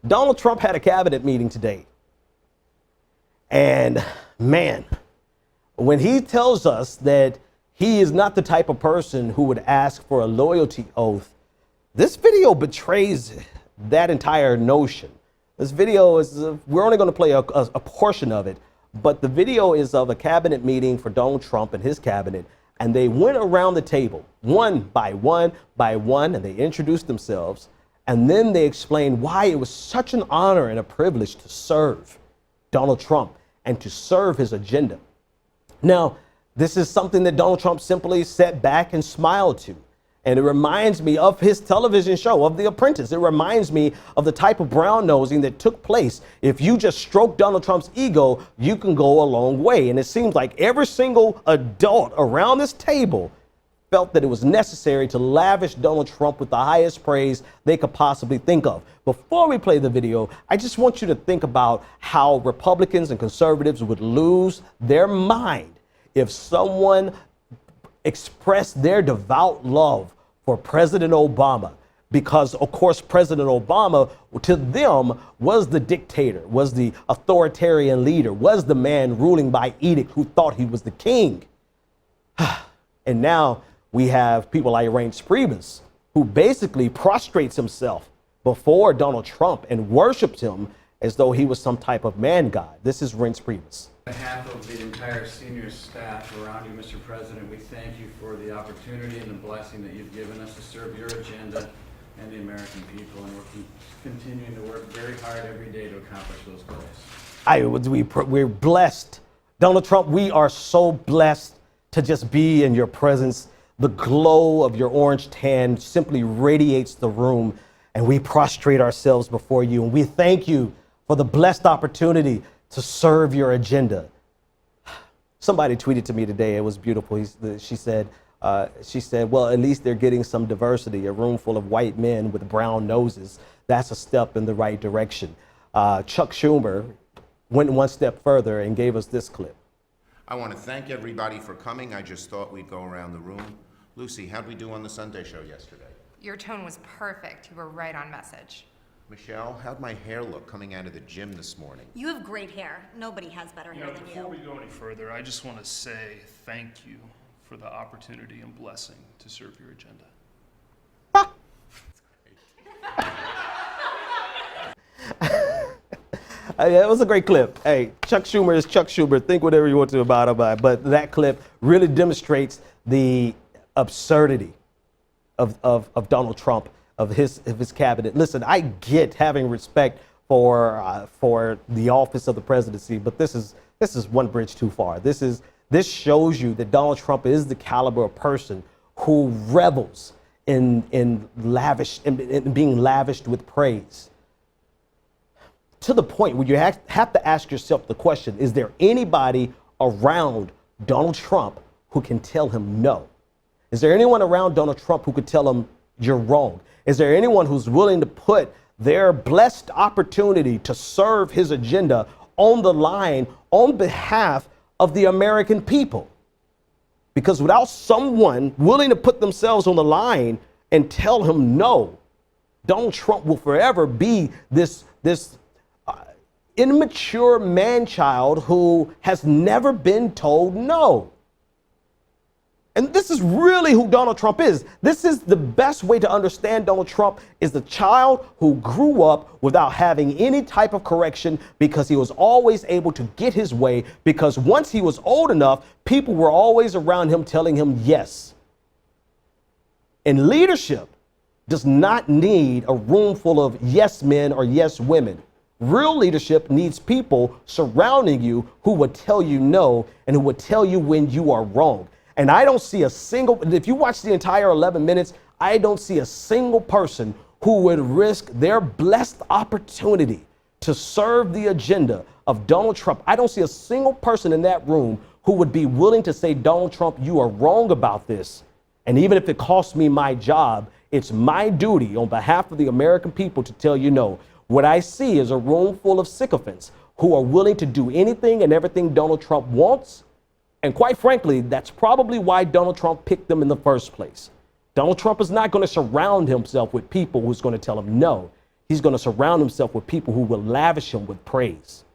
Donald Trump had a cabinet meeting today. And man, when he tells us that he is not the type of person who would ask for a loyalty oath, this video betrays that entire notion. This video is, we're only going to play a portion of it, but the video is of a cabinet meeting for Donald Trump and his cabinet. And they went around the table, one by one, and they introduced themselves. And then they explained why it was such an honor and a privilege to serve Donald Trump and to serve his agenda. Now, this is something that Donald Trump simply sat back and smiled to. And it reminds me of his television show, of The Apprentice. It reminds me of the type of brown nosing that took place. If you just stroke Donald Trump's ego, you can go a long way. And it seems like every single adult around this table felt that it was necessary to lavish Donald Trump with the highest praise they could possibly think of. Before we play the video, I just want you to think about how Republicans and conservatives would lose their mind if someone expressed their devout love for President Obama, because of course President Obama to them was the dictator, was the authoritarian leader, was the man ruling by edict who thought he was the king. And now we have people like Reince Priebus, who basically prostrates himself before Donald Trump and worships him as though he was some type of man god. This is Reince Priebus. On behalf of the entire senior staff around you, Mr. President, we thank you for the opportunity and the blessing that you've given us to serve your agenda and the American people, and we're continuing to work very hard every day to accomplish those goals. We're blessed. Donald Trump, we are so blessed to just be in your presence. The glow of your orange tan simply radiates the room, and we prostrate ourselves before you, and we thank you for the blessed opportunity to serve your agenda. Somebody tweeted to me today, it was beautiful. She said, well, at least they're getting some diversity, a room full of white men with brown noses. That's a step in the right direction. Chuck Schumer went one step further and gave us this clip. I want to thank everybody for coming. I just thought we'd go around the room. Lucy, how'd we do on the Sunday show yesterday? Your tone was perfect. You were right on message. Michelle, how'd my hair look coming out of the gym this morning? You have great hair. Nobody has better hair than you. Before we go any further, I just want to say thank you for the opportunity and blessing to serve your agenda. It was a great clip. Hey, Chuck Schumer is Chuck Schumer. Think whatever you want to about him, but that clip really demonstrates the absurdity of Donald Trump, of his cabinet. Listen, I get having respect for the office of the presidency, but this is one bridge too far. This shows you that Donald Trump is the caliber of person who revels in being lavished with praise, to the point where you have to ask yourself the question: is there anybody around Donald Trump who can tell him no? Is there anyone around Donald Trump who could tell him you're wrong? Is there anyone who's willing to put their blessed opportunity to serve his agenda on the line on behalf of the American people? Because without someone willing to put themselves on the line and tell him no, Donald Trump will forever be this immature man-child who has never been told no. And this is really who Donald Trump is. This is the best way to understand Donald Trump, is the child who grew up without having any type of correction because he was always able to get his way, because once he was old enough, people were always around him telling him yes. And leadership does not need a room full of yes men or yes women. Real leadership needs people surrounding you who would tell you no and who would tell you when you are wrong. And I don't see a single, if you watch the entire 11 minutes, I don't see a single person who would risk their blessed opportunity to serve the agenda of Donald Trump. I don't see a single person in that room who would be willing to say, Donald Trump, you are wrong about this. And even if it costs me my job, it's my duty on behalf of the American people to tell you no. What I see is a room full of sycophants who are willing to do anything and everything Donald Trump wants. And quite frankly, that's probably why Donald Trump picked them in the first place. Donald Trump is not going to surround himself with people who's going to tell him no. he's going to surround himself with people who will lavish him with praise.